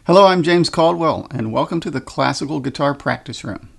Hello, I'm James Caldwell, and welcome to the Classical Guitar Practice Room.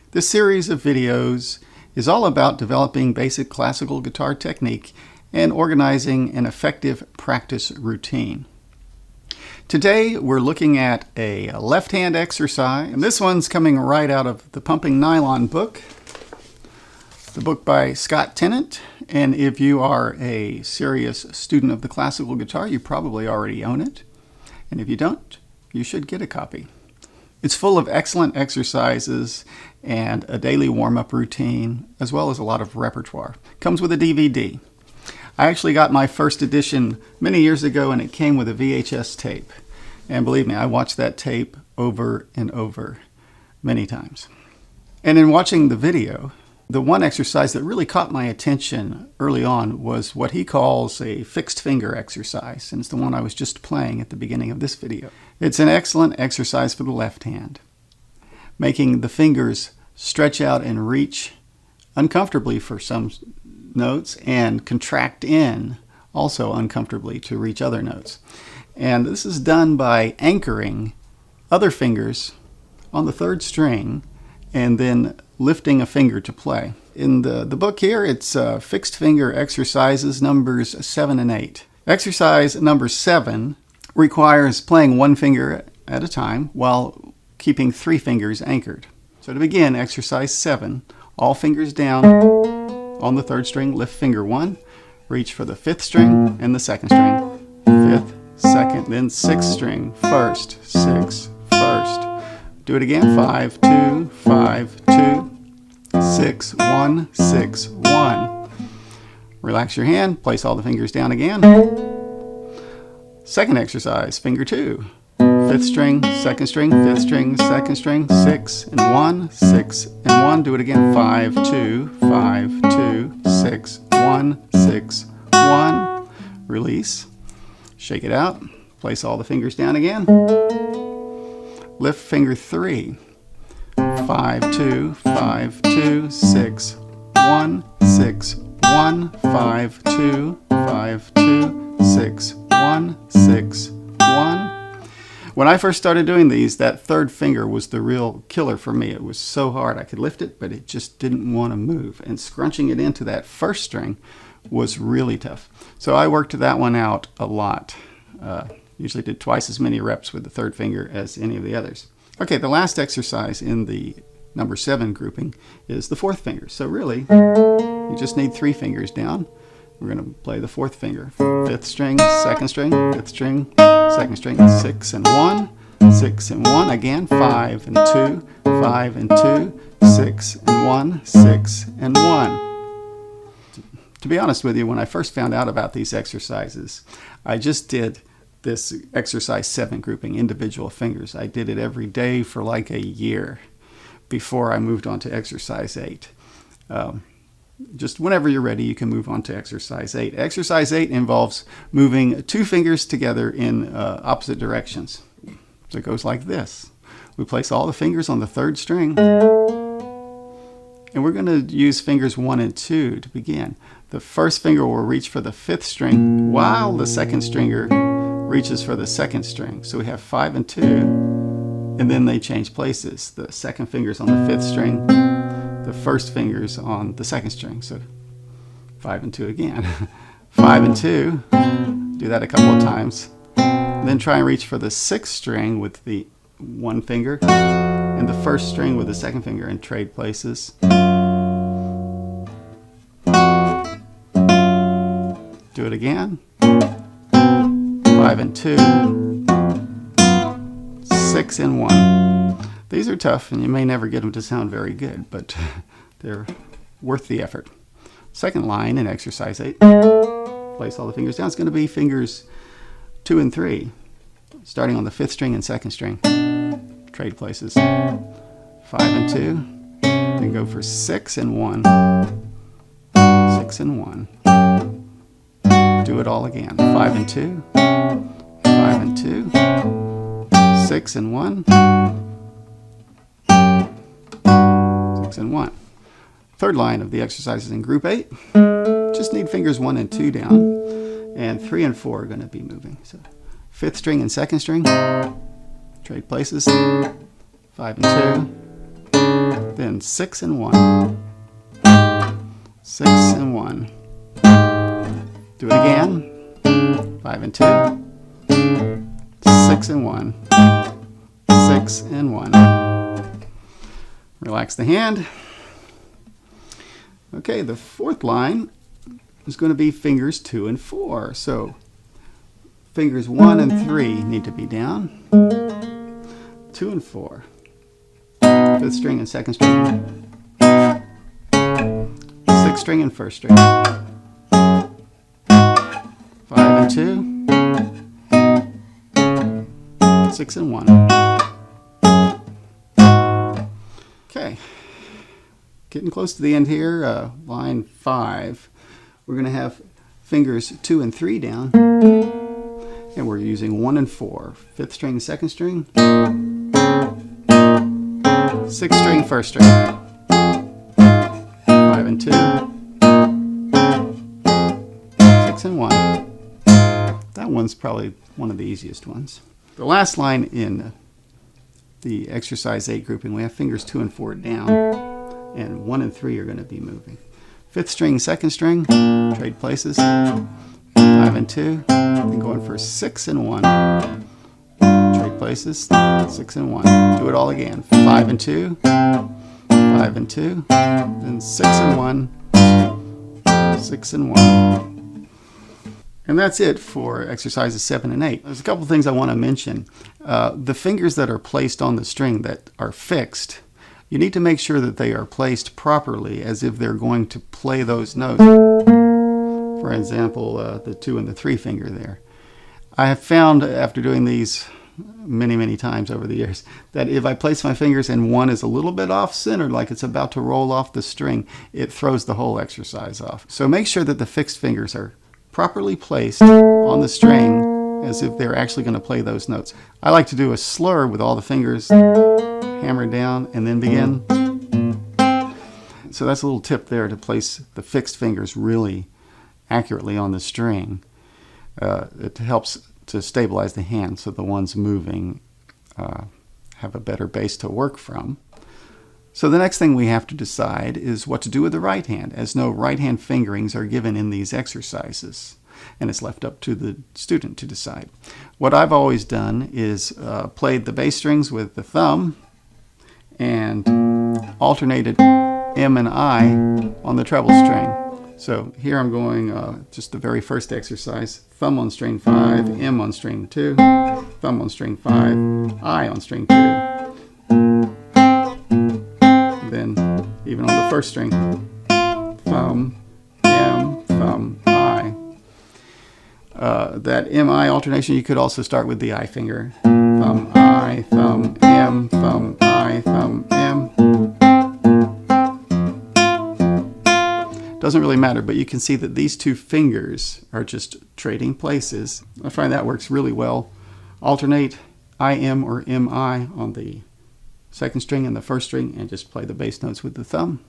This series of videos is all about developing basic classical guitar technique and organizing an effective practice routine. Today, we're looking at a left-hand exercise, and this one's coming right out of the Pumping Nylon book, the book by Scott Tennant. And if you are a serious student of the classical guitar, you probably already own it. And if you don't, you should get a copy. It's full of excellent exercises and a daily warm-up routine, as well as a lot of repertoire. Comes with a DVD. I actually got my first edition many years ago, and it came with a VHS tape. And believe me, I watched that tape over and over many times. And in watching the video, the one exercise that really caught my attention early on was what he calls a fixed finger exercise, and it's the one I was just playing at the beginning of this video. It's an excellent exercise for the left hand, making the fingers stretch out and reach uncomfortably for some notes and contract in also uncomfortably to reach other notes. And this is done by anchoring other fingers on the third string and then lifting a finger to play. In the book here, it's fixed finger exercises numbers 7 and 8. Exercise number 7 requires playing one finger at a time while keeping 3 fingers anchored. So to begin, exercise 7, all fingers down on the third string, lift finger 1, reach for the 5th string and the 2nd string, 5th, 2nd, then 6th string, 1st, 6th, 1st. Do it again, 5, 2, 5, 2, 6, 1, 6, 1. Relax your hand, place all the fingers down again. Second exercise, finger 2. 5th string, 2nd string, 5th string, 2nd string, 6 and 1, 6 and 1. Do it again, 5, 2, 5, 2, 6, 1, 6, 1. Release. Shake it out. Place all the fingers down again. Lift finger 3. 5, 2, 5, 2, 6, 1, 6, 1, 5, 2, 5, 2, 6, 1, 6, 1. When I first started doing these, that third finger was the real killer for me. It was so hard. I could lift it, but it just didn't want to move. And scrunching it into that first string was really tough. So I worked that one out a lot. Usually did twice as many reps with the third finger as any of the others. Okay, the last exercise in the number 7 grouping is the 4th finger. So really, you just need 3 fingers down. We're going to play the 4th finger. 5th string, 2nd string, 5th string, 2nd string, 6 and 1, 6 and 1. Again, 5 and 2, 5 and 2, 6 and 1, 6 and 1. To be honest with you, when I first found out about these exercises, I just did this exercise 7 grouping, individual fingers. I did it every day for like a year before I moved on to exercise 8. Just whenever you're ready, you can move on to exercise 8. Exercise 8 involves moving 2 fingers together in opposite directions. So it goes like this. We place all the fingers on the 3rd string, and we're going to use fingers 1 and 2 to begin. The first finger will reach for the 5th string while the 2nd stringer reaches for the 2nd string. So we have 5 and 2, and then they change places. The 2nd finger's on the 5th string, the 1st finger's on the 2nd string. So 5 and 2 again. 5 and 2, do that a couple of times. Then try and reach for the 6th string with the 1 finger, and the 1st string with the 2nd finger, and trade places. Do it again. 5 and 2, 6 and 1. These are tough, and you may never get them to sound very good, but they're worth the effort. Second line in exercise 8. Place all the fingers down. It's going to be fingers 2 and 3, starting on the 5th string and 2nd string. Trade places. 5 and 2. Then go for 6 and 1. 6 and 1. Do it all again. 5 and 2. 5 and 2, 6 and 1, 6 and 1. Third line of the exercises in group 8, just need fingers 1 and 2 down, and 3 and 4 are going to be moving. So 5th string and 2nd string, Trade places. 5 and 2. Then 6 and 1. 6 and 1. Do it again. 5 and 2. 6 and 1. 6 and 1. Relax the hand. Okay, the fourth line is going to be fingers 2 and 4. So fingers 1 and 3 need to be down. 2 and 4. 5th string and 2nd string. 6th string and 1st string. 5 and 2. 6 and 1. Okay. Getting close to the end here, line 5. We're going to have fingers 2 and 3 down. And we're using 1 and 4. 5th string, 2nd string. 6th string, 1st string. 5 and 2. 6 and 1. That one's probably one of the easiest ones. The last line in the exercise 8 grouping, we have fingers 2 and 4 down, and 1 and 3 are going to be moving. 5th string, 2nd string, trade places. 5 and 2, then going for 6 and 1. Trade places, 6 and 1. Do it all again. 5 and 2, 5 and 2, then 6 and 1, 6 and 1. And that's it for exercises 7 and 8. There's a couple things I want to mention. The fingers that are placed on the string that are fixed, you need to make sure that they are placed properly as if they're going to play those notes. For example, the 2 and the 3 finger there. I have found after doing these many times over the years that if I place my fingers and one is a little bit off center, like it's about to roll off the string, it throws the whole exercise off. So make sure that the fixed fingers are properly placed on the string as if they're actually going to play those notes. I like to do a slur with all the fingers hammered down and then begin. So that's a little tip there to place the fixed fingers really accurately on the string. It helps to stabilize the hand so the ones moving have a better base to work from. So the next thing we have to decide is what to do with the right hand, as no right hand fingerings are given in these exercises, and it's left up to the student to decide. What I've always done is played the bass strings with the thumb and alternated M and I on the treble string. So here I'm going just the very first exercise, thumb on string 5, M on string 2, thumb on string 5, I on string 2. Then even on the first string, thumb, M, thumb, I. That M-I alternation, you could also start with the I finger. Thumb, I, thumb, M, thumb, I, thumb, M. Doesn't really matter, but you can see that these two fingers are just trading places. I find that works really well. Alternate I-M or M-I on the second string and the first string and just play the bass notes with the thumb.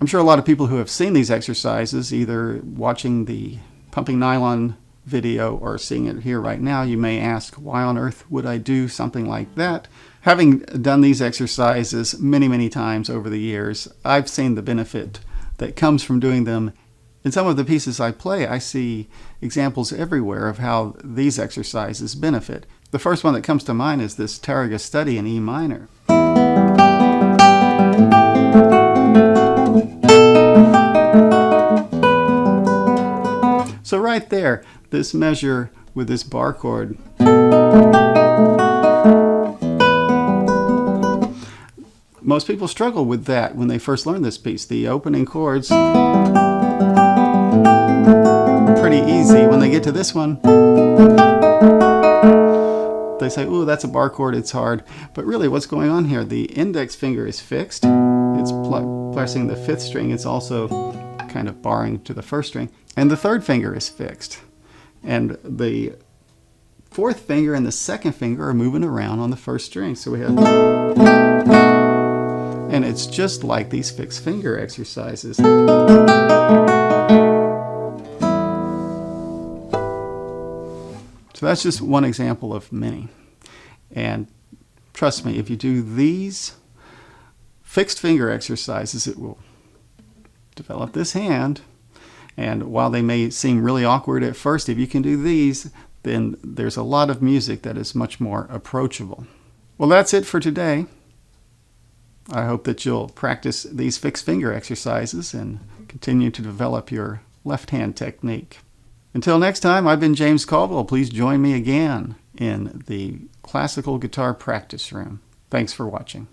I'm sure a lot of people who have seen these exercises, either watching the Pumping Nylon video or seeing it here right now, you may ask, why on earth would I do something like that? Having done these exercises many times over the years, I've seen the benefit that comes from doing them. In some of the pieces I play, I see examples everywhere of how these exercises benefit. The first one that comes to mind is this Targa study in E minor. So right there, this measure with this bar chord, most people struggle with that when they first learn this piece. The opening chords, pretty easy. When they get to this one, they say, ooh, that's a bar chord, it's hard. But really what's going on here, the index finger is fixed. It's pressing the fifth string. It's also kind of barring to the first string. And the third finger is fixed. And the fourth finger and the second finger are moving around on the first string. So we have... And it's just like these fixed finger exercises. So that's just one example of many. And trust me, if you do these fixed finger exercises, it will develop this hand. And while they may seem really awkward at first, if you can do these, then there's a lot of music that is much more approachable. Well, that's it for today. I hope that you'll practice these fixed finger exercises and continue to develop your left hand technique. Until next time, I've been James Caldwell. Please join me again in the classical guitar practice room. Thanks for watching.